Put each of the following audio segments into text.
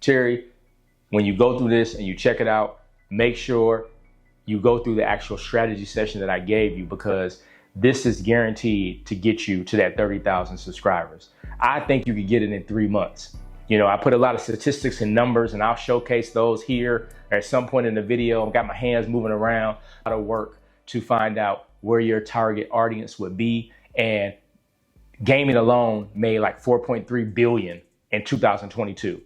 Terry, when you go through this and you check it out, make sure you go through the actual strategy session that I gave you, because this is guaranteed to get you to that 30,000 subscribers. I think you could get it in 3 months. You know, I put a lot of statistics and numbers, and I'll showcase those here or at some point in the video. I've got my hands moving around, a lot of work to find out where your target audience would be. And gaming alone made like 4.3 billion in 2022,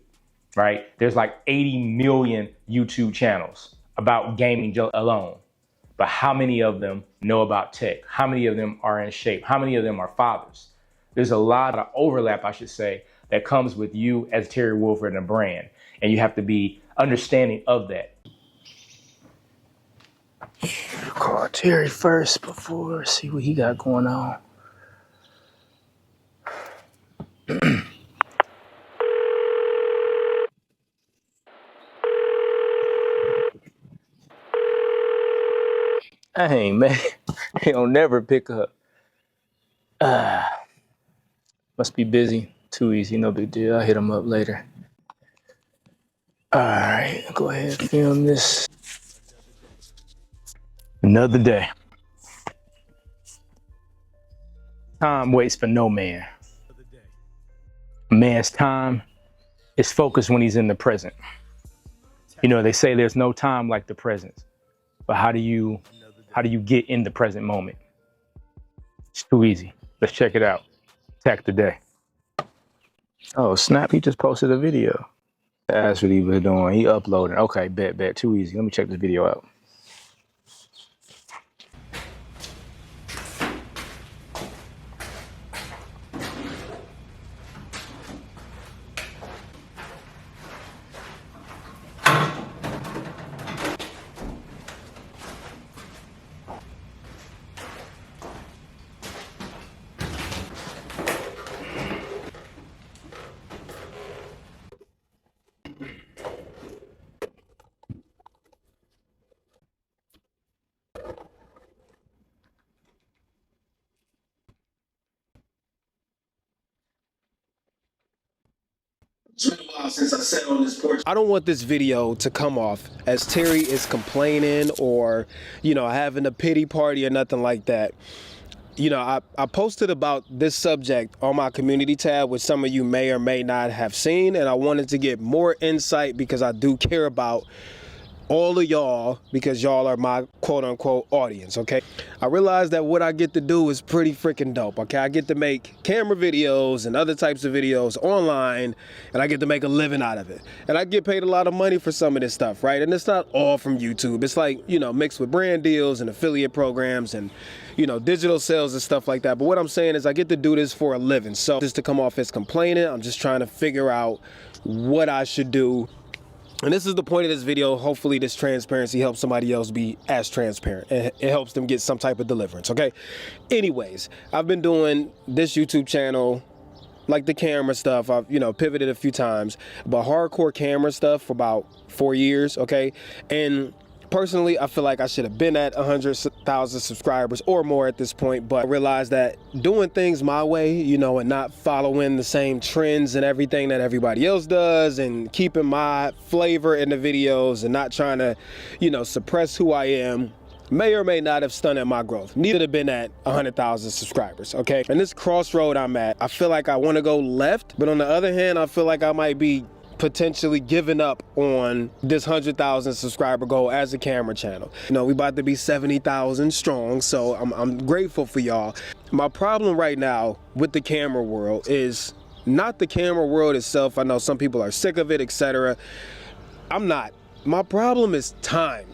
right? There's like 80 million YouTube channels about gaming alone. But how many of them know about tech? How many of them are in shape? How many of them are fathers? There's a lot of overlap, I should say, that comes with you as Terry Wolford and a brand. And you have to be understanding of that. Call Terry first before see what he got going on. Dang, man. He'll never pick up. Must be busy. Too easy, no big deal. I'll hit him up later. All right, go ahead and film this. Another day. Time waits for no man. A man's time is focused when he's in the present. You know, they say there's no time like the present. But how do you get in the present moment? It's too easy. Let's check it out. Attack the day. Oh, snap, he just posted a video. That's what he was doing. He uploaded. Okay, bet. Too easy. Let me check this video out. Since I sat on this porch. I don't want this video to come off as Terry is complaining or, you know, having a pity party or nothing like that. You know, I posted about this subject on my community tab, which some of you may or may not have seen, and I wanted to get more insight because I do care about all of y'all, because y'all are my quote-unquote audience, okay? I realize that what I get to do is pretty freaking dope, okay? I get to make camera videos and other types of videos online, and I get to make a living out of it. And I get paid a lot of money for some of this stuff, right? And it's not all from YouTube. It's like, you know, mixed with brand deals and affiliate programs and, you know, digital sales and stuff like that. But what I'm saying is I get to do this for a living. So just to come off as complaining, I'm just trying to figure out what I should do. And this is the point of this video. Hopefully this transparency helps somebody else be as transparent. It helps them get some type of deliverance, okay? Anyways, I've been doing this YouTube channel, like the camera stuff. I've, you know, pivoted a few times, but hardcore camera stuff for about 4 years, okay? And personally, I feel like I should have been at 100,000 subscribers or more at this point, but I realized that doing things my way, you know, and not following the same trends and everything that everybody else does, and keeping my flavor in the videos and not trying to, you know, suppress who I am, may or may not have stunted my growth. Neither have been at 100,000 subscribers, okay? And this crossroad I'm at, I feel like I want to go left, but on the other hand, I feel like I might be potentially giving up on this 100,000 subscriber goal as a camera channel. You know, we about to be 70,000 strong, so I'm grateful for y'all. My problem right now with the camera world is not the camera world itself. I know some people are sick of it, etc. I'm not. My problem is time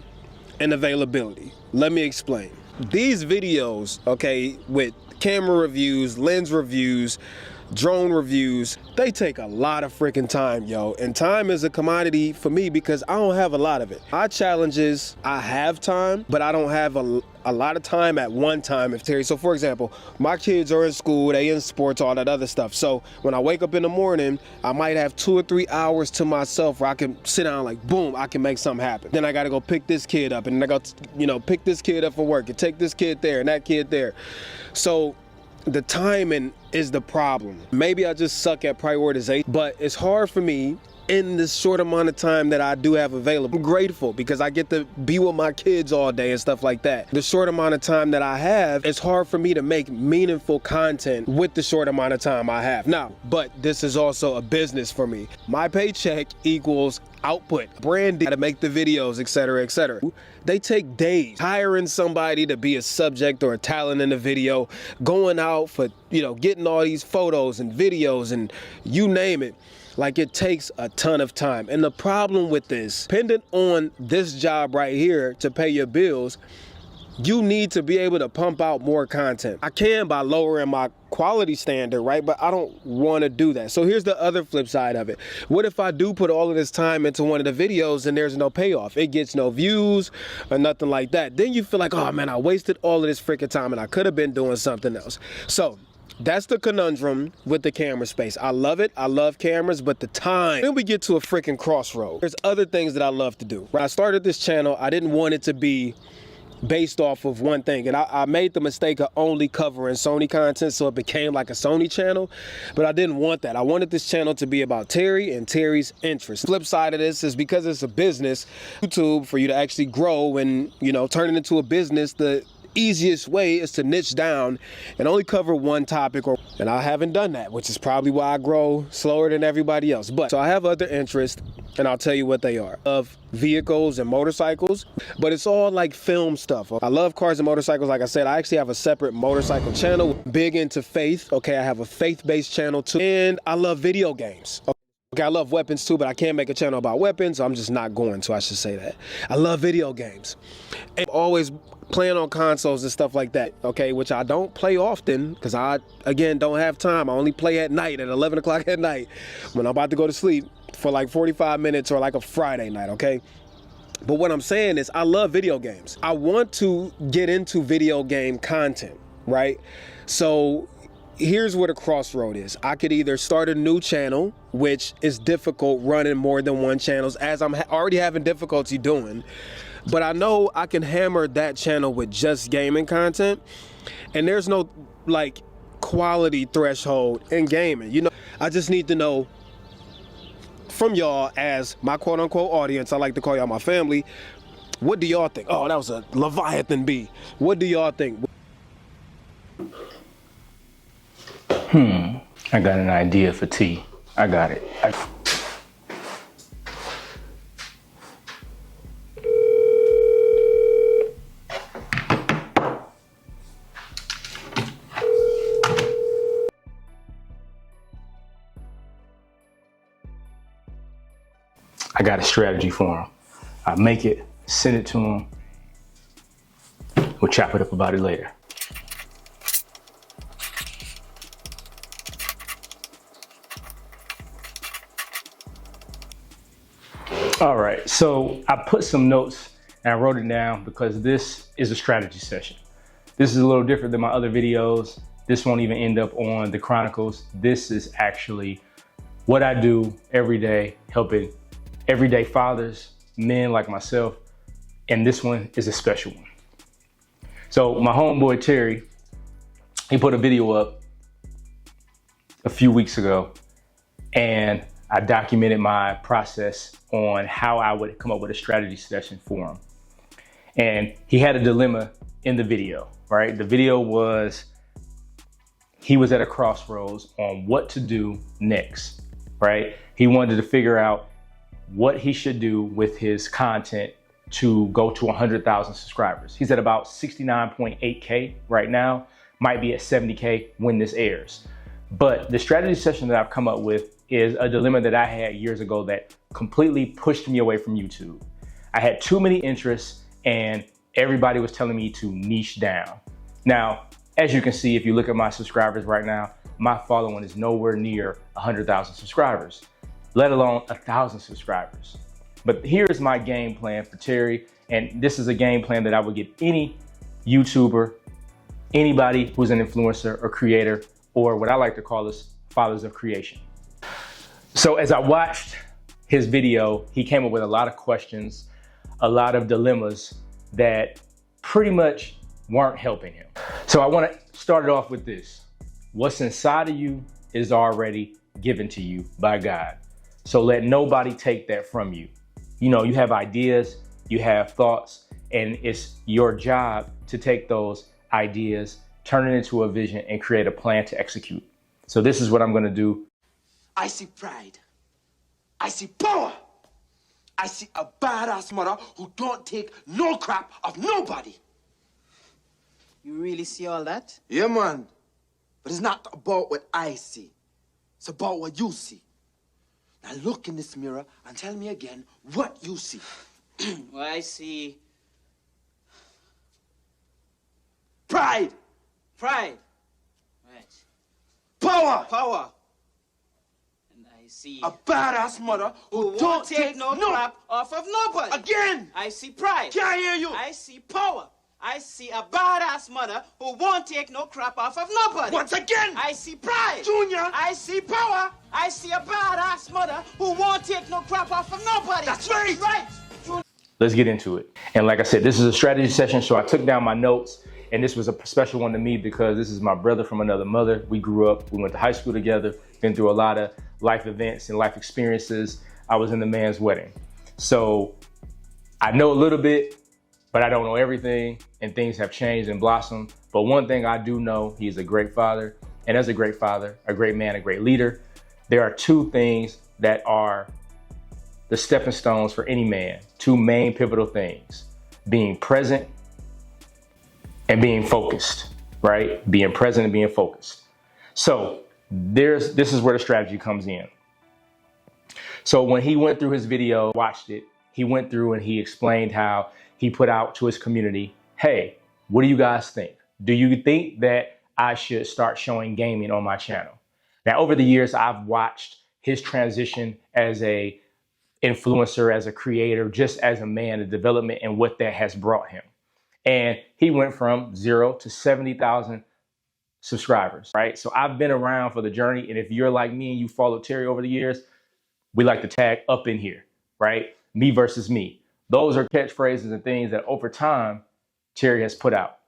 and availability. Let me explain. These videos, okay, with camera reviews, lens reviews, drone reviews, they take a lot of freaking time, yo. And time is a commodity for me because I don't have a lot of it. My challenge is I have time, but I don't have a lot of time at one time. So for example, my kids are in school, they in sports, all that other stuff. So when I wake up in the morning, I might have 2 or 3 hours to myself where I can sit down like, boom, I can make something happen. Then I gotta go pick this kid up, and then I got to, you know, pick this kid up for work and take this kid there and that kid there. So the timing is the problem. Maybe I just suck at prioritization, but it's hard for me in this short amount of time that I do have available. I'm grateful because I get to be with my kids all day and stuff like that. The short amount of time that I have, it's hard for me to make meaningful content with the short amount of time I have now. But this is also a business for me. My paycheck equals output, branding, how to make the videos, etc., etc. They take days. Hiring somebody to be a subject or a talent in the video, going out for, getting all these photos and videos and you name it. Like, it takes a ton of time. And the problem with this, dependent on this job right here to pay your bills, you need to be able to pump out more content. I can by lowering my quality standard, right? But I don't want to do that. So here's the other flip side of it. What if I do put all of this time into one of the videos and there's no payoff? It gets no views or nothing like that. Then you feel like, oh man, I wasted all of this freaking time and I could have been doing something else. So that's the conundrum with the camera space. I love it. I love cameras, but the time. Then we get to a freaking crossroad. There's other things that I love to do. When I started this channel, I didn't want it to be based off of one thing. And I made the mistake of only covering Sony content, so it became like a Sony channel, but I didn't want that. I wanted this channel to be about Terry and Terry's interests. Flip side of this is because it's a business, YouTube, for you to actually grow and, turn it into a business, the easiest way is to niche down and only cover one topic, and I haven't done that, which is probably why I grow slower than everybody else. But so I have other interests, and I'll tell you what they are. Of vehicles and motorcycles, but it's all like film stuff. I love cars and motorcycles. Like I said, I actually have a separate motorcycle channel. Big into faith. Okay, I have a faith-based channel too. And I love video games. Okay, I love weapons too, but I can't make a channel about weapons, so I'm just not going to, I should say that. I love video games. And always playing on consoles and stuff like that, okay, which I don't play often because I, again, don't have time. I only play at night, at 11 o'clock at night when I'm about to go to sleep for like 45 minutes or like a Friday night, okay? But what I'm saying is I love video games. I want to get into video game content, right? So here's where the crossroad is. I could either start a new channel, which is difficult running more than one channel, as I'm already having difficulty doing, but I know I can hammer that channel with just gaming content, and there's no like quality threshold in gaming. I just need to know from y'all as my quote unquote audience, I like to call y'all my family, what do y'all think? Oh, that was a Leviathan B. What do y'all think? I got an idea for T. I got it. I got a strategy for him. I make it, send it to him. We'll chop it up about it later. All right, so I put some notes and I wrote it down because this is a strategy session. This is a little different than my other videos. This won't even end up on the Chronicles. This is actually what I do every day, helping everyday fathers, men like myself, and this one is a special one. So my homeboy Terry, he put a video up a few weeks ago, and I documented my process on how I would come up with a strategy session for him. And he had a dilemma in the video, right? The video was, he was at a crossroads on what to do next, right? He wanted to figure out what he should do with his content to go to 100,000 subscribers. He's at about 69.8K right now, might be at 70K when this airs. But the strategy session that I've come up with is a dilemma that I had years ago that completely pushed me away from YouTube. I had too many interests and everybody was telling me to niche down. Now, as you can see, if you look at my subscribers right now, my following is nowhere near 100,000 subscribers, let alone 1,000 subscribers. But here's my game plan for Terry. And this is a game plan that I would give any YouTuber, anybody who's an influencer or creator, or what I like to call is fathers of creation. So as I watched his video, he came up with a lot of questions, a lot of dilemmas that pretty much weren't helping him. So I want to start it off with this. What's inside of you is already given to you by God. So let nobody take that from you. You know, you have ideas, you have thoughts, and it's your job to take those ideas, turn it into a vision, and create a plan to execute. So this is what I'm gonna do. I see pride. I see power. I see a badass mother who don't take no crap of nobody. You really see all that? Yeah, man. But it's not about what I see. It's about what you see. Now look in this mirror and tell me again what you see. Well, I see Pride. pride. Right. Power. Power. And I see A badass mother who don't won't take no no crap off of nobody. Again. I see pride. Can't hear you. I see power. I see a badass mother who won't take no crap off of nobody. Once again. I see pride. Junior. I see power. I see a badass mother who won't take no crap off of nobody. That's right. Right. Let's get into it. And like I said, this is a strategy session, so I took down my notes, and this was a special one to me because this is my brother from another mother. We grew up, we went to high school together, been through a lot of life events and life experiences. I was in the man's wedding. So I know a little bit, but I don't know everything, and things have changed and blossomed. But one thing I do know, he is a great father, and as a great father, a great man, a great leader, there are two things that are the stepping stones for any man, two main pivotal things: being present and being focused, right? Being present and being focused. So this is where the strategy comes in. So when he went through his video, watched it, he went through and he explained how he put out to his community, hey, what do you guys think? Do you think that I should start showing gaming on my channel? Now, over the years, I've watched his transition as a influencer, as a creator, just as a man, the development and what that has brought him. And he went from 0 to 70,000 subscribers, right? So I've been around for the journey. And if you're like me and you followed Terry over the years, we like to tag up in here, right? Me versus me. Those are catchphrases and things that over time, Terry has put out.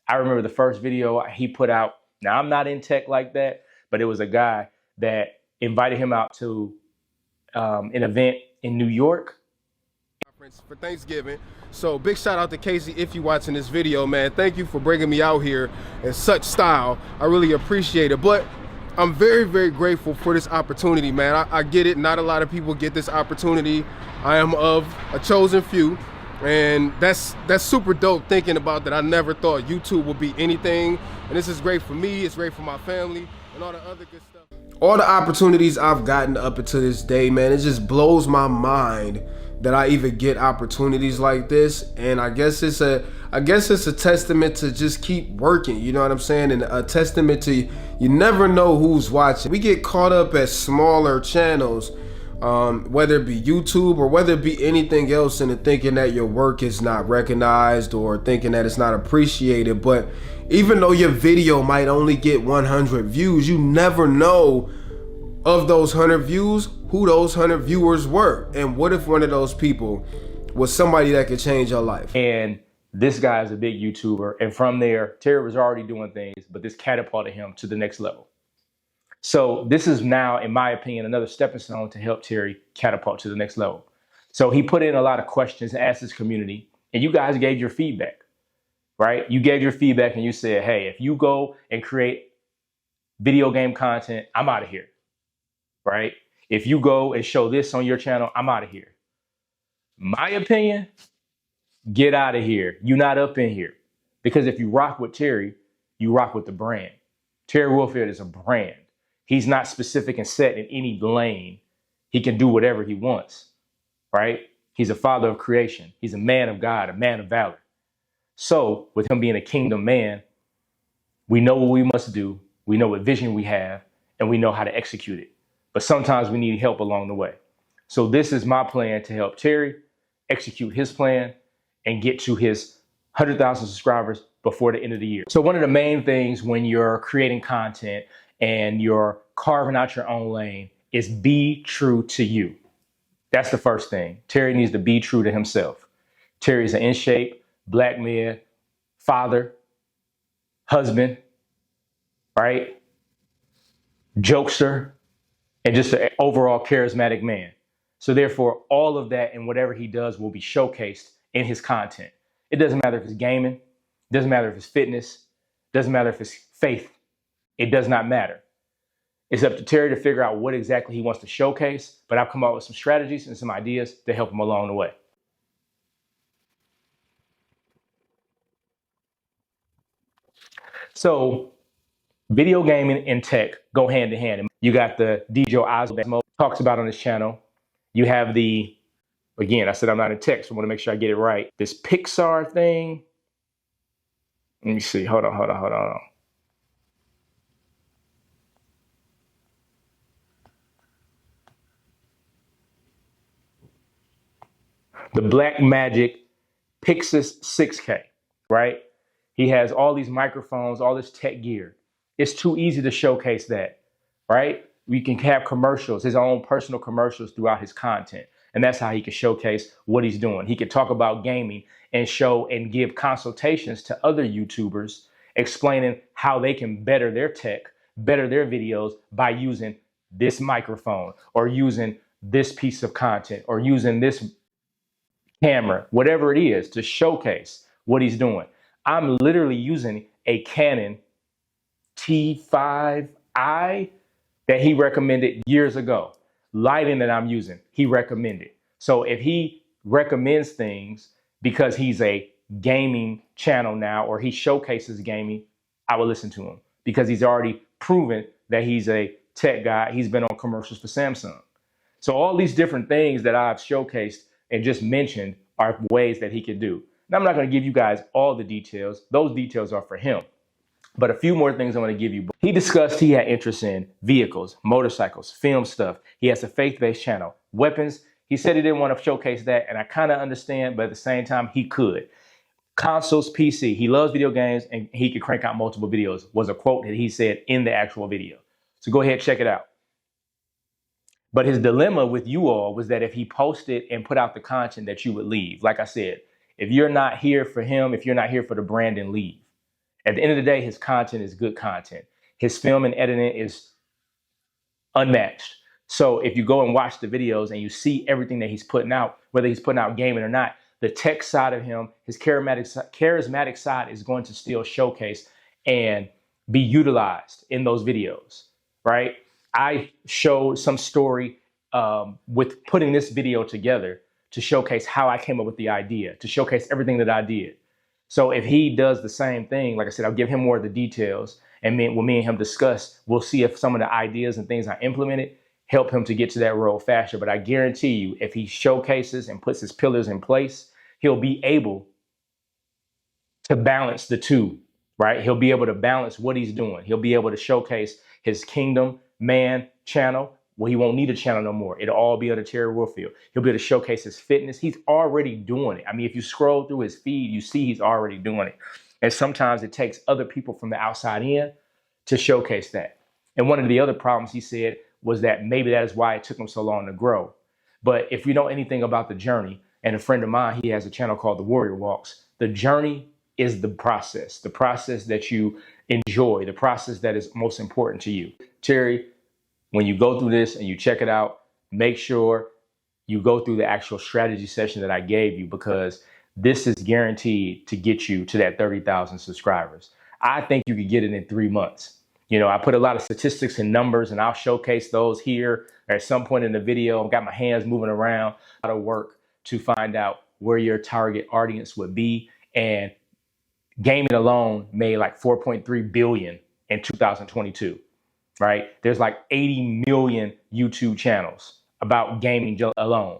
I remember the first video he put out. Now, I'm not in tech like that, but it was a guy that invited him out to an event in New York for Thanksgiving. So big shout out to Casey if you're watching this video, man. Thank you for bringing me out here in such style. I really appreciate it. But I'm very, very grateful for this opportunity, man. I get it. Not a lot of people get this opportunity. I am of a chosen few. And that's super dope thinking about that. I never thought YouTube would be anything. And this is great for me. It's great for my family and all the other good stuff. All the opportunities I've gotten up until this day, man, it just blows my mind that I even get opportunities like this. And I guess it's a testament to just keep working, you know what I'm saying? And a testament to you never know who's watching. We get caught up at smaller channels, whether it be YouTube or whether it be anything else, into thinking that your work is not recognized or thinking that it's not appreciated. But even though your video might only get 100 views, you never know of those 100 views who those 100 viewers were. And what if one of those people was somebody that could change your life? And this guy is a big YouTuber. And from there, Terry was already doing things, but this catapulted him to the next level. So this is now, in my opinion, another stepping stone to help Terry catapult to the next level. So he put in a lot of questions, asked his community, and you guys gave your feedback, right? You gave your feedback and you said, hey, if you go and create video game content, I'm out of here, right? If you go and show this on your channel, I'm out of here. My opinion, get out of here. You're not up in here. Because if you rock with Terry, you rock with the brand. Terry Wilfield is a brand. He's not specific and set in any lane. He can do whatever he wants, right? He's a father of creation. He's a man of God, a man of valor. So with him being a kingdom man, we know what we must do. We know what vision we have, and we know how to execute it. But sometimes we need help along the way. So this is my plan to help Terry execute his plan and get to his 100,000 subscribers before the end of the year. So one of the main things when you're creating content and you're carving out your own lane is be true to you. That's the first thing. Terry needs to be true to himself. Terry's an in shape, black man, father, husband, right? Jokester, and just an overall charismatic man. So therefore, all of that and whatever he does will be showcased in his content. It doesn't matter if it's gaming, it doesn't matter if it's fitness, it doesn't matter if it's faith. It does not matter. It's up to Terry to figure out what exactly he wants to showcase, but I've come up with some strategies and some ideas to help him along the way. So video gaming and tech go hand in hand. You got the DJ Osmo talks about on his channel. You have the, again, I said I'm not in tech, so I want to make sure I get it right. This Pixar thing. Let me see. Hold on. The Black Magic Pixis 6K, right? He has all these microphones, all this tech gear. It's too easy to showcase that, right? We can have commercials, his own personal commercials throughout his content. And that's how he can showcase what he's doing. He can talk about gaming and show and give consultations to other YouTubers explaining how they can better their tech, better their videos by using this microphone or using this piece of content or using this camera, whatever it is, to showcase what he's doing. I'm literally using a Canon T5i that he recommended years ago. Lighting that I'm using, he recommended. So if he recommends things because he's a gaming channel now, or he showcases gaming, I will listen to him because he's already proven that he's a tech guy. He's been on commercials for Samsung. So all these different things that I've showcased and just mentioned are ways that he can do. Now, I'm not going to give you guys all the details. Those details are for him. But a few more things I want to give you. He discussed he had interest in vehicles, motorcycles, film stuff. He has a faith-based channel. Weapons, he said he didn't want to showcase that, and I kind of understand, but at the same time, he could. Consoles, PC, he loves video games, and he could crank out multiple videos, was a quote that he said in the actual video. So go ahead, check it out. But his dilemma with you all was that if he posted and put out the content that you would leave. Like I said, if you're not here for him, if you're not here for the brand, then leave. At the end of the day, his content is good content. His film and editing is unmatched. So if you go and watch the videos and you see everything that he's putting out, whether he's putting out gaming or not, the tech side of him, his charismatic side is going to still showcase and be utilized in those videos, right? I showed some story with putting this video together to showcase how I came up with the idea, to showcase everything that I did. So if he does the same thing, like I said, I'll give him more of the details, and when me and him discuss, we'll see if some of the ideas and things I implemented help him to get to that road faster. But I guarantee you, if he showcases and puts his pillars in place, he'll be able to balance the two, right? He'll be able to balance what he's doing. He'll be able to showcase his Kingdom Man channel. Well, he won't need a channel no more. It'll all be under Terry Wolfield. He'll be able to showcase his fitness. He's already doing it. I mean, if you scroll through his feed, you see he's already doing it. And sometimes it takes other people from the outside in to showcase that. And one of the other problems he said was that maybe that is why it took him so long to grow. But if you know anything about the journey, and a friend of mine, he has a channel called The Warrior Walks. The journey is the process that you enjoy, the process that is most important to you. Terry, when you go through this and you check it out, make sure you go through the actual strategy session that I gave you, because this is guaranteed to get you to that 30,000 subscribers. I think you could get it in 3 months. You know, I put a lot of statistics and numbers, and I'll showcase those here or at some point in the video. I've got my hands moving around, a lot of work to find out where your target audience would be. And gaming alone made like 4.3 billion in 2022. Right? There's like 80 million YouTube channels about gaming alone.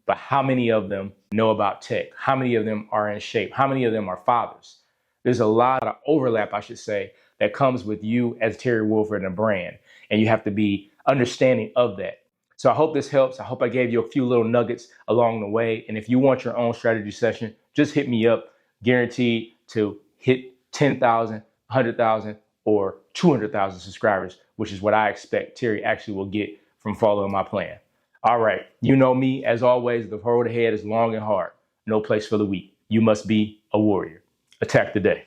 But how many of them know about tech? How many of them are in shape? How many of them are fathers? There's a lot of overlap, I should say, that comes with you as Terry Wolford and a brand. And you have to be understanding of that. So I hope this helps. I hope I gave you a few little nuggets along the way. And if you want your own strategy session, just hit me up. Guaranteed to hit 10,000, 100,000, or 200,000 subscribers, which is what I expect Terry actually will get from following my plan. All right. You know me, as always, the road ahead is long and hard. No place for the weak. You must be a warrior. Attack the day.